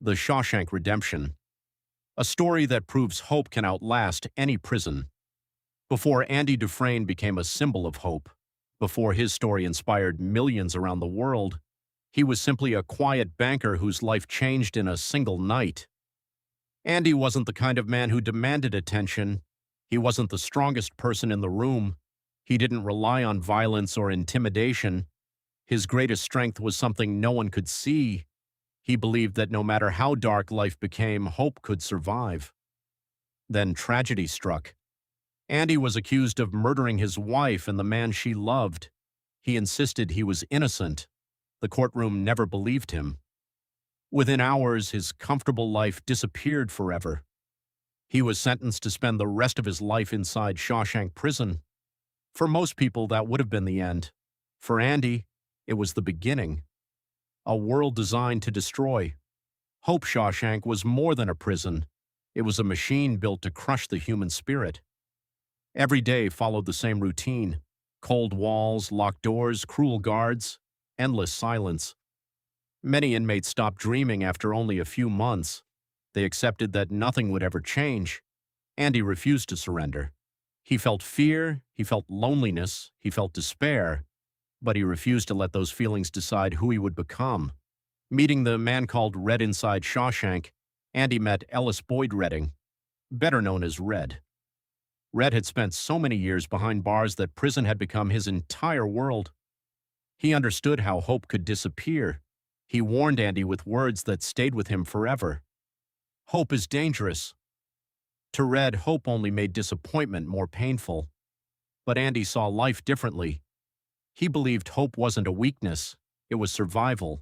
The Shawshank Redemption, a story that proves hope can outlast any prison. Before Andy Dufresne became a symbol of hope, before his story inspired millions around the world, he was simply a quiet banker whose life changed in a single night. Andy wasn't the kind of man who demanded attention. He wasn't the strongest person in the room. He didn't rely on violence or intimidation. His greatest strength was something no one could see. He believed that no matter how dark life became, hope could survive. Then tragedy struck. Andy was accused of murdering his wife and the man she loved. He insisted he was innocent. The courtroom never believed him. Within hours, his comfortable life disappeared forever. He was sentenced to spend the rest of his life inside Shawshank Prison. For most people, that would have been the end. For Andy, it was the beginning. A world designed to destroy. Hope Shawshank was more than a prison. It was a machine built to crush the human spirit. Every day followed the same routine. Cold walls, locked doors, cruel guards, endless silence. Many inmates stopped dreaming after only a few months. They accepted that nothing would ever change. Andy refused to surrender. He felt fear, he felt loneliness, he felt despair, but he refused to let those feelings decide who he would become. Meeting the man called Red inside Shawshank, Andy met Ellis Boyd Redding, better known as Red. Red had spent so many years behind bars that prison had become his entire world. He understood how hope could disappear. He warned Andy with words that stayed with him forever. Hope is dangerous. To Red, hope only made disappointment more painful. But Andy saw life differently. He believed hope wasn't a weakness, it was survival.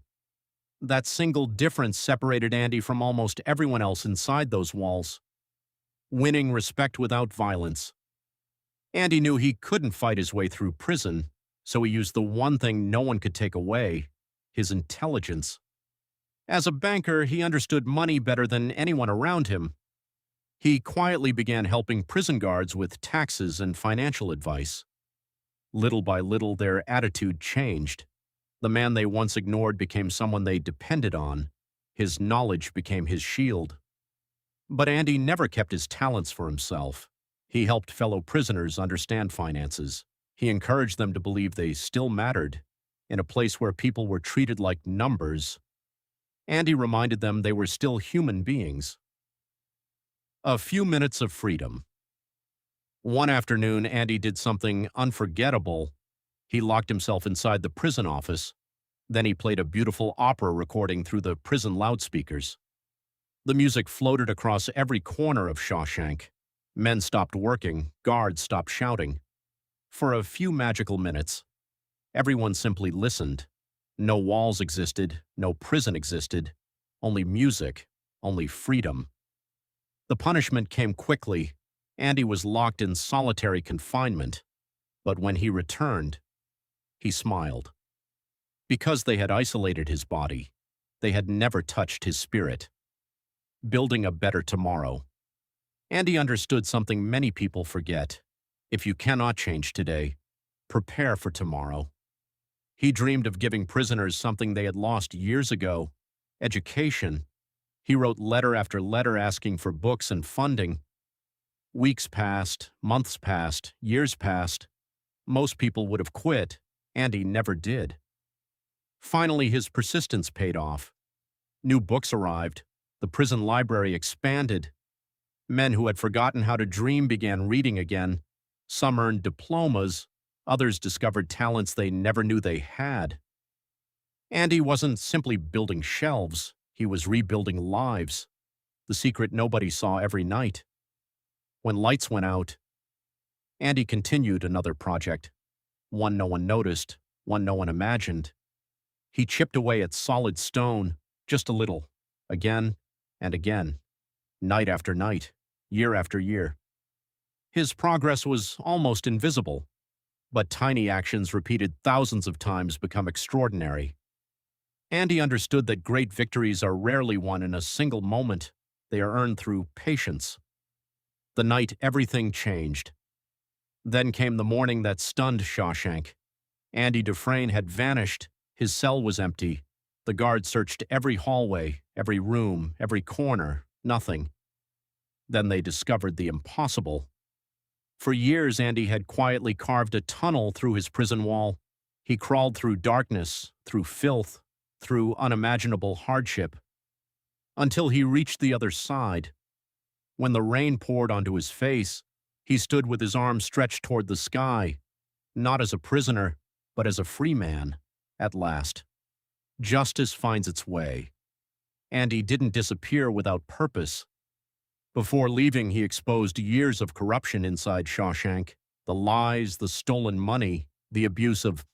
That single difference separated Andy from almost everyone else inside those walls. Winning respect without violence. Andy knew he couldn't fight his way through prison, so he used the one thing no one could take away: his intelligence. As a banker, he understood money better than anyone around him. He quietly began helping prison guards with taxes and financial advice. Little by little, their attitude changed. The man they once ignored became someone they depended on. His knowledge became his shield. But Andy never kept his talents for himself. He helped fellow prisoners understand finances. He encouraged them to believe they still mattered. In a place where people were treated like numbers, Andy reminded them they were still human beings. A few minutes of freedom. One afternoon, Andy did something unforgettable. He locked himself inside the prison office. Then he played a beautiful opera recording through the prison loudspeakers. The music floated across every corner of Shawshank. Men stopped working, guards stopped shouting. For a few magical minutes, everyone simply listened. No walls existed, no prison existed, only music, only freedom. The punishment came quickly. Andy was locked in solitary confinement. But when he returned, he smiled. Because they had isolated his body, they had never touched his spirit. Building a better tomorrow. Andy understood something many people forget. If you cannot change today, prepare for tomorrow. He dreamed of giving prisoners something they had lost years ago: education. He wrote letter after letter asking for books and funding. Weeks passed, months passed, years passed. Most people would have quit. Andy never did. Finally, his persistence paid off. New books arrived. The prison library expanded. Men who had forgotten how to dream began reading again. Some earned diplomas. Others discovered talents they never knew they had. Andy wasn't simply building shelves. He was rebuilding lives. The secret nobody saw every night. When lights went out, Andy continued another project. One no one noticed, one no one imagined. He chipped away at solid stone, just a little, again and again, night after night, year after year. His progress was almost invisible, but tiny actions repeated thousands of times become extraordinary. Andy understood that great victories are rarely won in a single moment. They are earned through patience. The night everything changed. Then came the morning that stunned Shawshank. Andy Dufresne had vanished. His cell was empty. The guards searched every hallway, every room, every corner. Nothing. Then they discovered the impossible. For years, Andy had quietly carved a tunnel through his prison wall. He crawled through darkness, through filth, through unimaginable hardship, until he reached the other side. When the rain poured onto his face, he stood with his arms stretched toward the sky, not as a prisoner, but as a free man, at last. Justice finds its way. Andy didn't disappear without purpose. Before leaving, he exposed years of corruption inside Shawshank, the lies, the stolen money, the abuse of